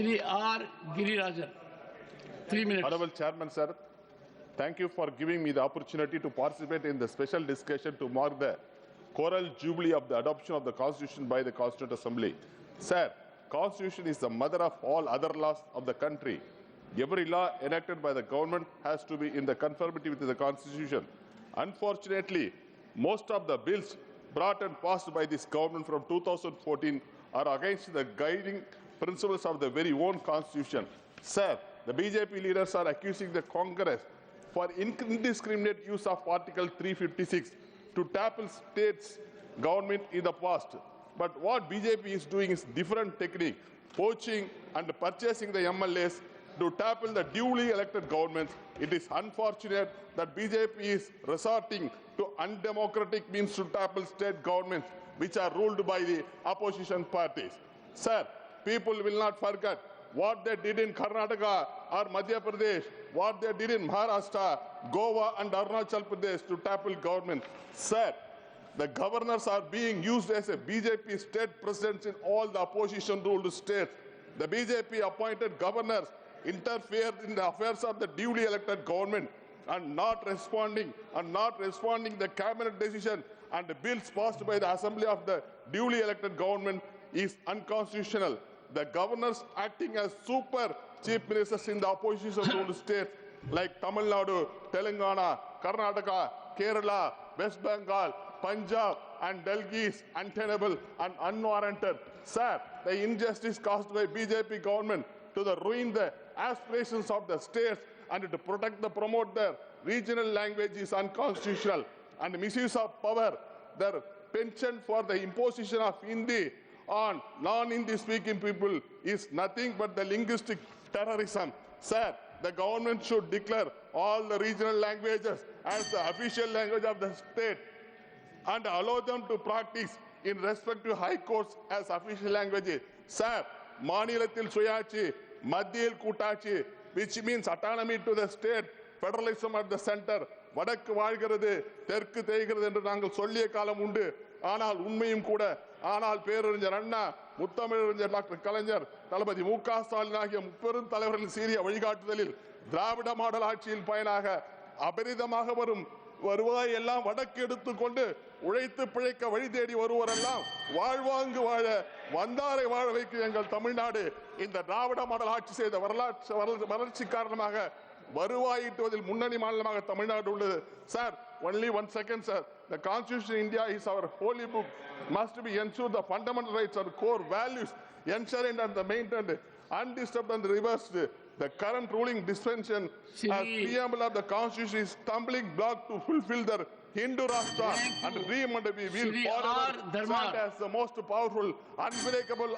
Shri R. Girirajan. 3 minutes. Honorable Chairman, sir, thank you for giving me the opportunity to participate in the special discussion to mark the choral jubilee of the adoption of the Constitution by the Constituent Assembly. Sir, Constitution is the mother of all other laws of the country. Every law enacted by the government has to be in the conformity with the Constitution. Unfortunately, most of the bills brought and passed by this government from 2014 are against the guiding principles of the very own Constitution. Sir, the BJP leaders are accusing the Congress for indiscriminate use of Article 356 to tackle states' government in the past. But what BJP is doing is different technique, poaching and purchasing the MLAs to tackle the duly elected governments. It is unfortunate that BJP is resorting to undemocratic means to tackle state governments which are ruled by the opposition parties. Sir, people will not forget what they did in Karnataka or Madhya Pradesh, what they did in Maharashtra, Goa and Arunachal Pradesh to tackle government. Sir, the governors are being used as a BJP state presidents in all the opposition-ruled states. The BJP appointed governors interfere in the affairs of the duly elected government and not responding the cabinet decision and the bills passed by the assembly of the duly elected government is unconstitutional. The governors acting as super chief ministers in the opposition-ruled states like Tamil Nadu, Telangana, Karnataka, Kerala, West Bengal, Punjab and Delhi is untenable and unwarranted. Sir, the injustice caused by BJP government to ruin the aspirations of the states and to protect and promote their regional language is unconstitutional. And the misuse of power, their penchant for the imposition of Hindi on non-Hindi speaking people is nothing but the linguistic terrorism. Sir, the government should declare all the regional languages as the official language of the state and allow them to practice in respective high courts as official languages. Sir, Manilatil Suyachi, Madhil Kutachi, which means autonomy to the state, federalism at the center, வடக்கு வாழ்கிறது தெற்கு தேய்கிறது என்று நாங்கள் சொல்லிய காலம் உண்டு. ஆனால் உண்மையும் கூட ஆனால் பேரறிஞர் அண்ணா, முத்தமிழறிஞர் டாக்டர் கலைஞர், தளபதி மு க ஸ்டாலின் ஆகிய முப்பெரும் தலைவர்களின் சீரிய வழிகாட்டுதலில் திராவிட மாடல் ஆட்சியின் பயனாக அபரிதமாக வரும் வருவாய் எல்லாம் வடக்கு எடுத்துக்கொண்டு உழைத்து பிழைக்க வழி தேடி வருவோரெல்லாம் வாழ்வாங்கு வாழ வந்தாரை வாழ வைக்க எங்கள் தமிழ்நாடு இந்த திராவிட மாடல் ஆட்சி செய்த வளர்ச்சி காரணமாக வருவாய் ஈட்டுவதில் முன்னணி மாநிலமாக தமிழ்நாடு உள்ளது. Sir, only 1 second, sir. The Constitution of India is our holy book. Must be ensured the fundamental rights and core values enshrined and maintained, undisturbed and reversed. The current ruling dispensation as preamble of the Constitution is stumbling block to fulfill their Hindu Rashtra and dream, and we will forever stand as the most powerful, unbreakable